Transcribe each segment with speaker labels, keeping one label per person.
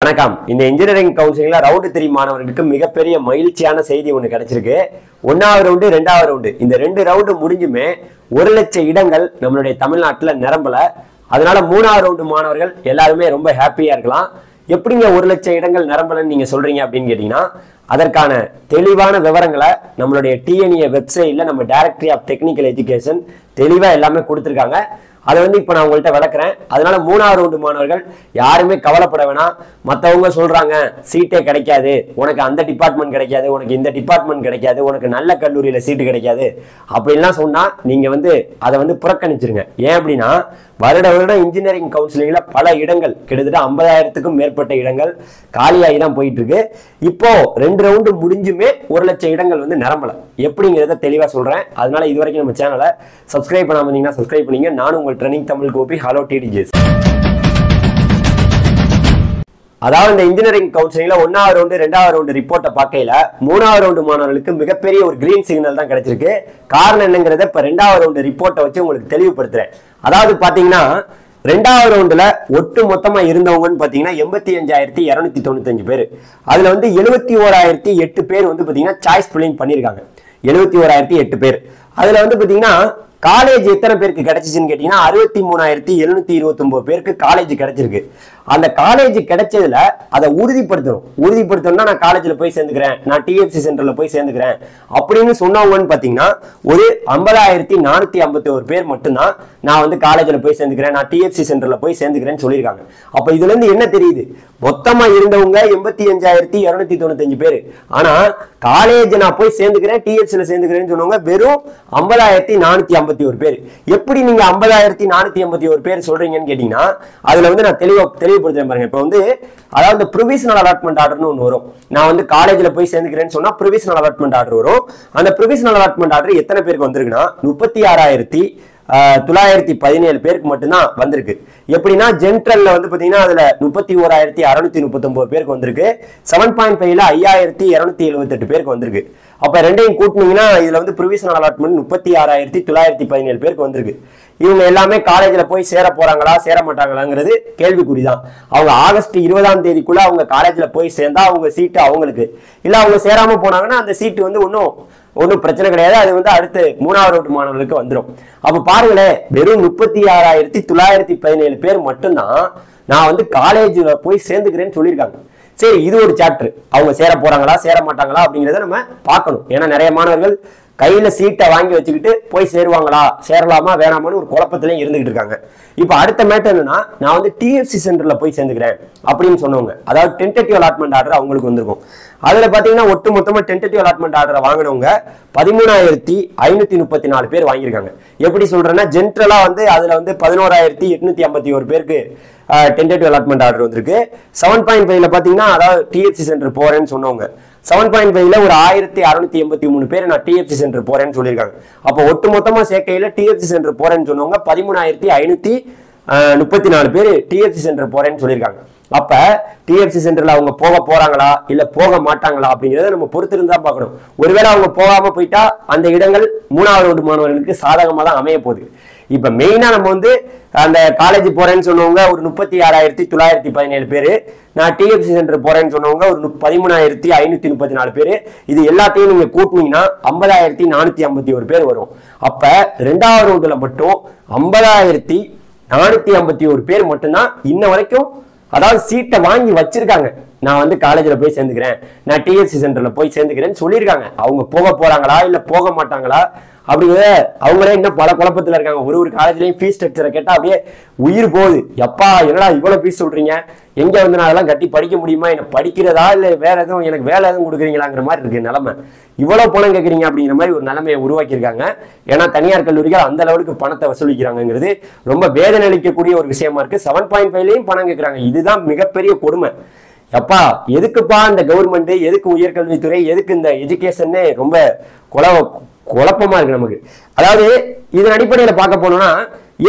Speaker 1: வணக்கம். இந்த engineering கவுன்சிலிங்ல round 3 மாணவர்களுக்கு மிகப்பெரிய மகிழ்ச்சியான செய்தி ஒன்று கிடைச்சிருக்கு. 1வது ரவுண்டு 2வது ரவுண்டு இந்த 2 ரவுண்டு முடிஞ்சுமே 1 லட்சம் இடங்கள் நம்மளுடைய தமிழ்நாட்டில் நிரம்பல. அதனால 3வது ரவுண்டு மாணவர்கள் எல்லாருமே ரொம்ப ஹாப்பியா இருக்கலாம். எப்படிங்க 1 லட்சம் இடங்கள் நிரம்பலன்னு நீங்க சொல்றீங்க அப்படின்னு கேட்டீங்கன்னா, அதற்கான தெளிவான விவரங்களை நம்மளுடைய டிஎன்ஏ வெப்சைட்ல நம்ம டைரக்டரி ஆஃப் டெக்னிக்கல் எஜுகேஷன் தெளிவா எல்லாமே கொடுத்துருக்காங்க. அதை இப்போ நான் உங்கள்கிட்ட விளக்குறேன். அதனால 3வது ரவுண்டு மாணவர்கள் யாருமே கவலைப்பட வேணாம். மற்றவங்க சொல்றாங்க சீட்டே கிடைக்காது, உனக்கு அந்த டிபார்ட்மெண்ட் கிடைக்காது, உனக்கு இந்த டிபார்ட்மெண்ட் கிடைக்காது, உனக்கு நல்ல கல்லூரியில சீட்டு கிடைக்காது அப்படின்லாம் சொன்னா நீங்க அதை புறக்கணிச்சிருங்க. ஏன் அப்படின்னா, வருடம் இன்ஜினியரிங் கவுன்சிலிங்ல பல இடங்கள் கிட்டத்தட்ட 50,000க்கும் மேற்பட்ட இடங்கள் காலியாகி தான் போயிட்டு இருக்கு. இப்போ 2 ரவுண்டு முடிஞ்சுமே 1 லட்சம் இடங்கள் நிரம்பல. எப்படிங்கிறத தெளிவா சொல்றேன். அதனால இது வரைக்கும் நம்ம சேனலை சப்ஸ்கிரைப் பண்ணாம இருந்தீங்கன்னா சப்ஸ்கிரைப் பண்ணீங்க. நானும் உங்கள் ட்ரெனிங் தமிழ் கோபி. ஹலோ டிடிஜிஎஸ். அதாவது இந்த இன்ஜினியரிங் கவுன்சிலிங்ல 1வது ரவுண்டு 2வது ரவுண்டு ரிப்போர்ட்டை பார்க்கையில 3வது ரவுண்டு மாணவர்களுக்கு மிகப்பெரிய ஒரு கிரீன் சிக்னல் தான் கிடைச்சிருக்கு. காரணம் என்னங்கிறத இப்ப 2வது ரவுண்டு ரிப்போர்ட்டை வச்சு உங்களுக்கு தெளிவுபடுத்துறேன். அதாவது பாத்தீங்கன்னா 2வது ரவுண்டுல ஒட்டு மொத்தமா இருந்தவங்கன்னு பாத்தீங்கன்னா 85,295 பேர். அதுல 71,008 பேர் பாத்தீங்கன்னா சாய்ஸ் ஃபில்லிங் பண்ணிருக்காங்க. 71,008 பேர். அதுல பாத்தீங்கன்னா காலேஜ் எத்தனை பேருக்கு கிடைச்சிச்சுன்னு கேட்டீங்கன்னா 63,729 பேருக்கு காலேஜ் கிடைச்சிருக்கு. அந்த காலேஜ் கிடைச்சதுல அதை உறுதிப்படுத்தணும்னா நான் காலேஜ்ல போய் சேர்ந்துக்கிறேன், நான் டிஎஃப்சி சென்டர்ல போய் சேர்ந்துக்கிறேன் அப்படின்னு சொன்னவங்கன்னு பாத்தீங்கன்னா ஒரு 50,451 பேர் மட்டும்தான் நான் காலேஜ்ல போய் சேர்ந்துக்கிறேன், நான் டிஎஃப்சி சென்டர்ல போய் சேர்ந்துக்கிறேன்னு சொல்லியிருக்காங்க. அப்ப இதுல இருந்து என்ன தெரியுது? மொத்தமா இருந்தவங்க 85,295 பேர். ஆனா காலேஜ் நான் போய் சேர்ந்துக்கிறேன், டிஎஃப்சில சேர்ந்துக்கிறேன்னு சொன்னவங்க வெறும் 50,451 பேர். எப்படி நீங்க 50,451 பேர் சொல்றீங்கன்னு கேட்டீங்கன்னா, அதுல நான் தெளிவுபடுத்துறேன் பாருங்க. இப்ப அதாவது ப்ரொவிஷனல் அலாட்மெண்ட் ஆர்டர்னு ஒன்று வரும். நான் காலேஜ்ல போய் சேர்ந்துக்கிறேன்னு சொன்னா ப்ரொவிஷனல் அலாட்மெண்ட் ஆர்டர் வரும். அந்த ப்ரொவிஷனல் அலாட்மெண்ட் ஆர்டர் எத்தனை பேருக்கு வந்திருக்குன்னா 36,917 பேருக்கு மட்டும்தான் வந்திருக்கு. எப்படின்னா ஜென்ரல்ல பாத்தீங்கன்னா அதுல 31,639 பேருக்கு வந்திருக்கு. 7.5ல 5,278 பேருக்கு வந்திருக்கு. அப்ப ரெண்டையும் கூட்டினீங்கன்னா இதுல ப்ரொவிஷனல் அலாட்மெண்ட் 36,917 பேருக்கு வந்திருக்கு. இவங்க எல்லாமே காலேஜ்ல போய் சேர போறாங்களா சேர மாட்டாங்களாங்கிறது கேள்விக்குறிதான். அவங்க ஆகஸ்ட் 20ஆம் தேதிக்குள்ள அவங்க காலேஜ்ல போய் சேர்ந்தா அவங்க சீட்டு அவங்களுக்கு, இல்ல அவங்க சேராம போனாங்கன்னா அந்த சீட்டு ஒன்னும் பிரச்சனை கிடையாது. அது அடுத்து 3வது ரவுண்டு மாணவர்களுக்கு வந்துடும். அப்ப பாருங்களேன், வெறும் 36,917 பேர் மட்டும்தான் நான் காலேஜ்ல போய் சேர்ந்துக்கிறேன்னு சொல்லியிருக்காங்க. சரி, இது ஒரு சாப்டர். அவங்க சேர போறாங்களா சேர மாட்டாங்களா அப்படிங்கிறத நம்ம பார்க்கணும். ஏன்னா நிறைய மாணவர்கள் கையில சீட்டை வாங்கி வச்சுக்கிட்டு போய் சேருவாங்களா சேரலாமா வேணாமான்னு ஒரு குழப்பத்திலையும் இருந்துகிட்டு இருக்காங்க. இப்ப அடுத்த மேட்டர் என்னன்னா, நான் டிஎஃப்சி சென்டர்ல போய் சேர்ந்துக்கிறேன் அப்படின்னு சொன்னவங்க, அதாவது டென்டேட்டிவ் அலாட்மெண்ட் ஆர்டர் அவங்களுக்கு வந்திருக்கும். அதுல பாத்தீங்கன்னா ஒட்டு மொத்தமா டென்டேட்டிவ் அலாட்மெண்ட் ஆர்டரை வாங்கினவங்க 13,534 பேர் வாங்கியிருக்காங்க. எப்படி சொல்றேன்னா, ஜென்ரலா அதுல 11,851 பேருக்கு டென்டேட்டிவ் அலாட்மெண்ட் ஆர்டர் வந்திருக்கு. 7.5ல பாத்தீங்கன்னா, அதாவது டிஎஃப்சி சென்டர் போறேன்னு சொன்னவங்க 7.5ல ஒரு 1,683 பேர் நான் டிஎஃப்சி சென்டர் போறேன்னு சொல்லியிருக்காங்க. அப்போ ஒட்டு மொத்தமா சேர்க்கையில டிஎஃப்சி சென்டர் போறேன்னு சொன்னவங்க 13,534 பேர் டிஎஃப்சி சென்டர் போறேன்னு சொல்லியிருக்காங்க. அப்ப டிஎஃப்சி சென்டர்ல அவங்க போக போறாங்களா இல்ல போக மாட்டாங்களா அப்படிங்கறத நம்ம பொறுத்து இருந்தா பார்க்கணும். ஒருவேளை அவங்க போகாம போயிட்டா அந்த இடங்கள் 3வது ரவுண்டு மாணவர்களுக்கு சாதகமா தான் அமைய போகுது. இப்ப மெயினா நம்ம அந்த காலேஜ் போறேன்னு சொன்னவங்க ஒரு 36,917 பேரு, நான் டிஎஃப்சி சென்டர் போறேன்னு சொன்னவங்க ஒரு 13,534 பேரு. இது எல்லாத்தையும் நீங்க கூட்டினீங்கன்னா 50,451 பேர் வரும். அப்ப 2வது ரவுண்டுல மட்டும் 50,451 பேர் மட்டும்தான் இன்ன வரைக்கும் அதாவது சீட்டை வாங்கி வச்சிருக்காங்க. நான் காலேஜ்ல போய் சேர்ந்துக்கிறேன், நான் டிஎஃப்சி சென்டர்ல போய் சேர்ந்துக்கிறேன்னு சொல்லியிருக்காங்க. அவங்க போக போறாங்களா இல்ல போக மாட்டாங்களா அப்படிங்கிற அவங்களே இன்னும் பல குழப்பத்துல இருக்காங்க. ஒரு காலேஜ்லயும் ஃபீஸ் ஸ்ட்ரக்சரை கேட்டா அப்படியே உயிர் போகுது. எப்பா என்னடா இவ்வளவு ஃபீஸ் சொல்றீங்க, எங்க நான் அதெல்லாம் கட்டி படிக்க முடியுமா, என்ன படிக்கிறதா இல்ல வேற எதுவும் எனக்கு வேலை எதுவும் கொடுக்குறீங்களாங்கிற மாதிரி இருக்கு நிலைமை. இவ்வளவு பணம் கேட்குறீங்க அப்படிங்கிற மாதிரி ஒரு நிலைமையை உருவாக்கியிருக்காங்க. ஏன்னா தனியார் கல்லூரிகள் அந்த அளவுக்கு பணத்தை வசூலிக்கிறாங்கிறது ரொம்ப வேதனை அளிக்கக்கூடிய ஒரு விஷயமா இருக்கு. 7.5லயும் பணம் கேட்கறாங்க. இதுதான் மிகப்பெரிய கொடுமை. எப்பா எதுக்குப்பா இந்த கவர்மெண்ட், எதுக்கு உயர்கல்வித்துறை, எதுக்கு இந்த எஜுகேஷன் ரொம்ப குழப்பமா இருக்கு நமக்கு. அதாவது இதன் அடிப்படையில பார்க்க போனோம்னா,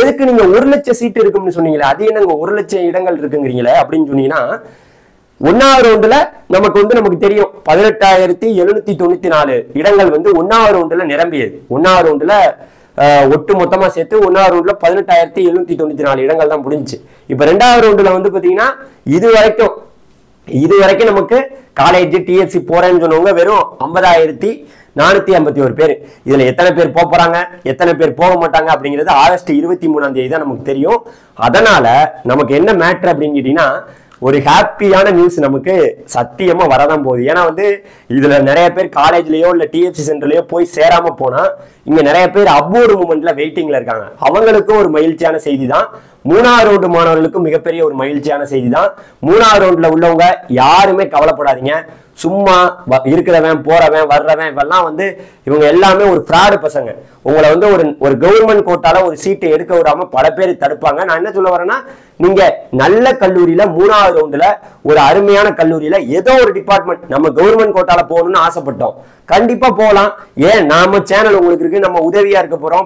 Speaker 1: எதுக்கு நீங்க 1 லட்சம் சீட்டு இருக்குன்னு சொன்னீங்களே, அது என்னங்க 1 லட்சம் இடங்கள் இருக்குங்கிறீங்களே அப்படின்னு சொன்னீங்கன்னா, 1வது ரவுண்டுல நமக்கு தெரியும் 18,794 இடங்கள் 1வது ரவுண்டுல நிரம்பியது. 1வது ரவுண்டுல ஒட்டு மொத்தமா சேர்த்து 1வது ரவுண்டுல 18,794 இடங்கள் தான் முடிஞ்சுச்சு. இப்ப 2வது ரவுண்டுல பாத்தீங்கன்னா இது வரைக்கும் இது வரைக்கும் நமக்கு காலேஜ் டிஎஸ்சி போறேன்னு சொன்னவங்க வெறும் 50,451 பேர். இதுல எத்தனை பேர் போறாங்க, எத்தனை பேர் போக மாட்டாங்க அப்படிங்கிறது ஆகஸ்ட் 23ஆம் தேதி தான் நமக்கு தெரியும். அதனால நமக்கு என்ன மேட்ரு அப்படின்னு கேட்டீங்கன்னா, ஒரு ஹாப்பியான நியூஸ் நமக்கு சத்தியமா வரதான் போகுது. ஏன்னா இதுல நிறைய பேர் காலேஜ்லயோ இல்ல டிஎஃப்சி சென்டர்லயோ போய் சேராம போனா இங்க நிறைய பேர் அப்வர்ட் மூமெண்ட்ல வெயிட்டிங்ல இருக்காங்க. அவங்களுக்கும் ஒரு மகிழ்ச்சியான செய்தி தான். 3வது ரவுண்டு மாணவர்களுக்கும் மிகப்பெரிய ஒரு மகிழ்ச்சியான செய்தி தான். 3வது ரவுண்ட்ல உள்ளவங்க யாருமே கவலைப்படாதீங்க. சும்மா இருக்கிறவன் போறவன் வர்றவன் இவெல்லாம் இவங்க எல்லாமே ஒரு ஃப்ராடு பசங்க. உங்களை ஒரு கவர்மெண்ட் கோட்டால ஒரு சீட்டை எடுக்க விடாம பல பேர் தடுப்பாங்க. நான் என்ன சொல்ல வரேன்னா, நீங்க நல்ல கல்லூரியில 3வது ரவுண்டுல ஒரு அருமையான கல்லூரியில ஏதோ ஒரு டிபார்ட்மெண்ட் நம்ம கவர்மெண்ட் கோட்டால போகணும்னு ஆசைப்பட்டோம், கண்டிப்பா போகலாம். ஏன் நாம சேனல் உங்களுக்கு இருக்கு, நம்ம உதவியா இருக்க போறோம்.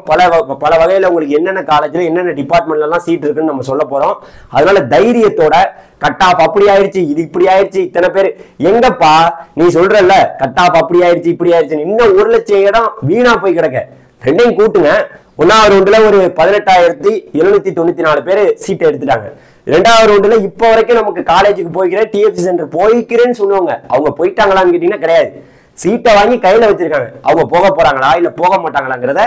Speaker 1: பல வகையில உங்களுக்கு என்னென்ன காலேஜ்ல என்னென்ன டிபார்ட்மெண்ட்ல எல்லாம் சீட் இருக்குன்னு நம்ம சொல்ல போறோம். அதனால தைரியத்தோட கட் ஆஃப் அப்படி ஆயிடுச்சு, இது இப்படி ஆயிடுச்சு, இத்தனை பேர் எங்கப்பா நீ சொல்றல கட் ஆஃப் அப்படி ஆயிடுச்சு இப்படி ஆயிடுச்சு, இன்னும் 1 லட்சம் இடம் வீணா போய் கிடக்க. ரெண்டையும் கூட்டுங்க. 1வது ரவுண்டுல ஒரு 18,794 பேர் சீட்டை எடுத்துட்டாங்க. 2வது ரவுண்டுல இப்ப வரைக்கும் நமக்கு காலேஜுக்கு போய்க்கிறேன் டிஎஃப்சி சென்டர் போய்க்கிறேன்னு சொன்னவங்க அவங்க போயிட்டாங்களான்னு கேட்டீங்கன்னா கிடையாது. சீட்டை வாங்கி கையில வச்சிருக்காங்க. அவங்க போக போறாங்களா இல்ல போக மாட்டாங்களாங்கிறத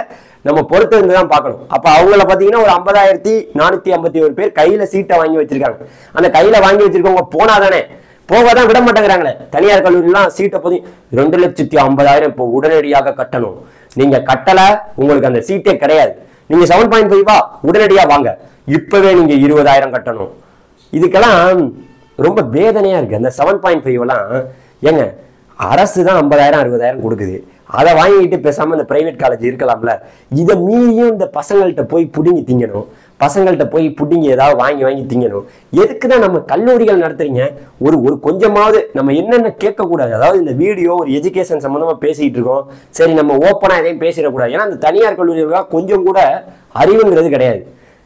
Speaker 1: நம்ம பொறுத்து இருந்துதான் பார்க்கணும். அப்ப அவங்கள பாத்தீங்கன்னா ஒரு 50,451 பேர் கையில சீட்டை வாங்கி வச்சிருக்காங்க. அந்த கையில வாங்கி வச்சிருக்கவங்க போனாதானே, போகதான் விட மாட்டேங்கிறாங்களே. தனியார் கல்லூரிலாம் சீட்டை பத்தி 2,50,000 இப்போ உடனடியாக கட்டணும். நீங்க கட்டல உங்களுக்கு அந்த சீட்டே கிடையாது. நீங்க 7.5 உடனடியா வாங்க, இப்பவே நீங்க 20,000 கட்டணும். இதுக்கெல்லாம் ரொம்ப வேதனையா இருக்கு. அந்த 7.5 எல்லாம் ஏங்க அரசு தான் 50,000 60,000 கொடுக்குது. அதை வாங்கிட்டு பேசாம இந்த பிரைவேட் காலேஜ் இருக்கலாம்ல. இதை மீறியும் இந்த பசங்கள்கிட்ட போய் புடுங்கி திங்கணும், பசங்கள்கிட்ட போய் புடுங்கி ஏதாவது வாங்கி திங்கணும். எதுக்குதான் நம்ம கல்லூரிகள் நடத்துறீங்க? ஒரு கொஞ்சமாவது நம்ம என்னென்ன கேட்கக்கூடாது. அதாவது இந்த வீடியோ ஒரு எஜுகேஷன் சம்பந்தமா பேசிட்டு இருக்கோம், சரி நம்ம ஓப்பனா எதையும் பேசிடக்கூடாது. ஏன்னா இந்த தனியார் கல்லூரிகளுக்காக கொஞ்சம் கூட அறிவுங்கிறது கிடையாது.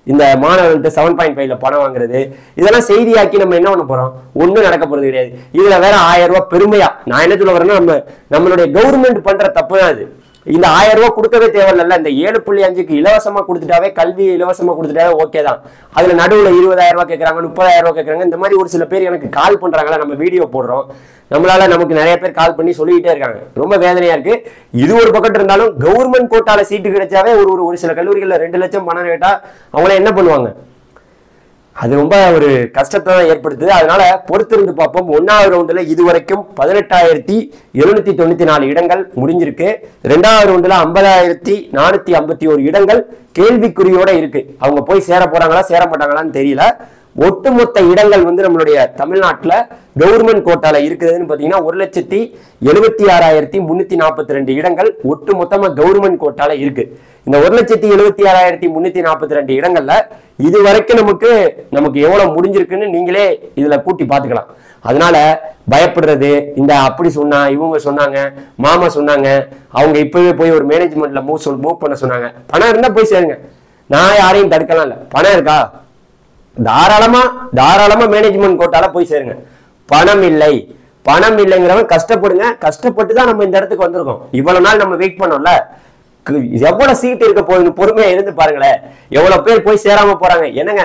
Speaker 1: இந்த மாணவர்கள்ட்ட 7.5ல பணம் வாங்குறது இதெல்லாம் செய்தியாக்கி நம்ம என்ன பண்ண போறோம்? ஒண்ணும் நடக்க போறது கிடையாது. இதுல வேற 1000 ரூபாய் பெருமையா. நான் என்ன சொல்ல வரேன்னா, நம்மளுடைய கவர்மெண்ட் பண்ற தப்பு தான் அது. இந்த 1000 ரூபாய் கொடுக்கவே தேவையில்ல. இந்த 7.5க்கு இலவசமா கொடுத்துட்டாவே, கல்வி இலவசமா கொடுத்துட்டாவே ஓகே தான். அதுல நடுவுல 20,000 ரூபாய் கேட்கறாங்க, 30,000 ரூபாய் கேட்கறாங்க. இந்த மாதிரி ஒரு சில பேர் எனக்கு கால் பண்றாங்களா, நம்ம வீடியோ போடுறோம், நம்மளால நமக்கு நிறைய பேர் கால் பண்ணி சொல்லிக்கிட்டே இருக்காங்க. ரொம்ப வேதனையா இருக்கு. இது ஒரு பக்கத்து இருந்தாலும் கவர்மெண்ட் கோட்டால சீட்டு கிடைச்சாவே ஒரு சில கல்லூரிகள்ல 2 லட்சம் பணம் கேட்டா அவங்கள என்ன பண்ணுவாங்க? அது ரொம்ப ஒரு கஷ்டத்தை தான் ஏற்படுத்துது. அதனால பொறுத்திருந்து பார்ப்போம். 1வது ரவுண்டுல இதுவரைக்கும் 18,794 இடங்கள் முடிஞ்சிருக்கு. 2வது ரவுண்டுல 50,451 இடங்கள் கேள்விக்குறியோட இருக்கு. அவங்க போய் சேர போறாங்களா சேர மாட்டாங்களான்னு தெரியல. ஒட்டுமொத்த இடங்கள் நம்மளுடைய தமிழ்நாட்டுல கவர்மெண்ட் கோட்டால இருக்குதுன்னு பாத்தீங்கன்னா 1,76,342 இடங்கள் ஒட்டு மொத்தமா கவர்மெண்ட் கோட்டால இருக்கு. இந்த 1,76,342 இடங்கள்ல இது வரைக்கும் நமக்கு எவ்வளவு முடிஞ்சிருக்குன்னு நீங்களே இதுல கூட்டி பாத்துக்கலாம். அதனால பயப்படுறது, இந்த அப்படி சொன்னா இவங்க சொன்னாங்க, மாமா சொன்னாங்க, அவங்க இப்பவே போய் ஒரு மேனேஜ்மெண்ட்ல மூவ் பண்ண சொன்னாங்க. பணம் இருந்தா போய் சேருங்க, நான் யாரையும் தடுக்கலாம் இல்ல. பணம் இருக்கா, தாராளமா மேனேஜ்மெண்ட் கோட்டால போய் சேருங்க. பணம் இல்லைங்கிறவன் கஷ்டப்படுங்க. கஷ்டப்பட்டு தான் நம்ம இந்த இடத்துக்கு வந்திருக்கோம். இவ்வளவு நாள் நம்ம வெயிட் பண்ணோம்ல, எவ்வளவு சீட் இருக்க போகுதுன்னு பொறுமையா இருந்து பாருங்களேன். எவ்வளவு பேர் போய் சேராம போறாங்க. என்னங்க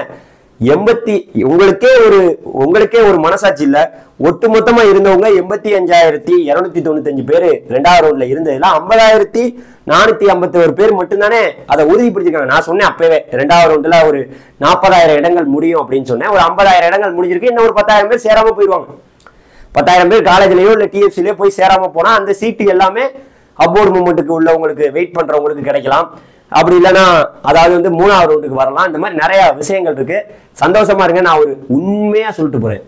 Speaker 1: உங்களுக்கே ஒரு மனசாட்சி இல்ல. ஒட்டு மொத்தமா இருந்தவங்க 85,295 பேரு 2வது ரவுண்ட்ல இருந்ததுல 50,451 பேர் மட்டும்தானே அதை உறுதிப்படுத்திருக்காங்க. நான் சொன்னேன் அப்பவே 2வது ரவுண்ட்ல ஒரு 40,000 இடங்கள் முடியும் அப்படின்னு சொன்னேன். ஒரு 50,000 இடங்கள் முடிஞ்சிருக்கு. இன்னும் ஒரு 10,000 பேர் சேராம போயிடுவாங்க. 10,000 பேர் காலேஜ்லயோ இல்ல டிஎஃப்சிலயோ போய் சேராம போனா அந்த சீட்டு எல்லாமே அப்வர்ட் மூவ்மெண்ட்டுக்கு உள்ளவங்களுக்கு வெயிட் பண்றவங்களுக்கு கிடைக்கலாம். அப்படி இல்லைன்னா அதாவது 3வது ரவுண்டுக்கு வரலாம். இந்த மாதிரி நிறைய விஷயங்கள் இருக்கு. சந்தோஷமா இருங்க. நான் ஒரு உண்மையா சொல்லிட்டு போறேன்.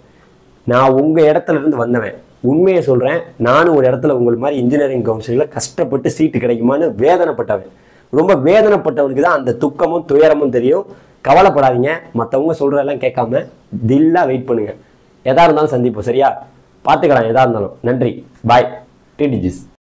Speaker 1: நான் உங்க இடத்துல இருந்து வந்தவன், உண்மையை சொல்றேன். நானும் ஒரு இடத்துல உங்கள் மாதிரி இன்ஜினியரிங் கவுன்சிலிங்ல கஷ்டப்பட்டு சீட்டு கிடைக்குமான்னு வேதனைப்பட்டவன். ரொம்ப வேதனைப்பட்டவனுக்கு தான் அந்த துக்கமும் துயரமும் தெரியும். கவலைப்படாதீங்க. மற்றவங்க சொல்றதெல்லாம் கேட்காம தில்லா வெயிட் பண்ணுங்க. எதா இருந்தாலும் சந்திப்போம். சரியா? பார்த்துக்கலாம் எதா இருந்தாலும். நன்றி. பாய். டிடிஜிஸ்.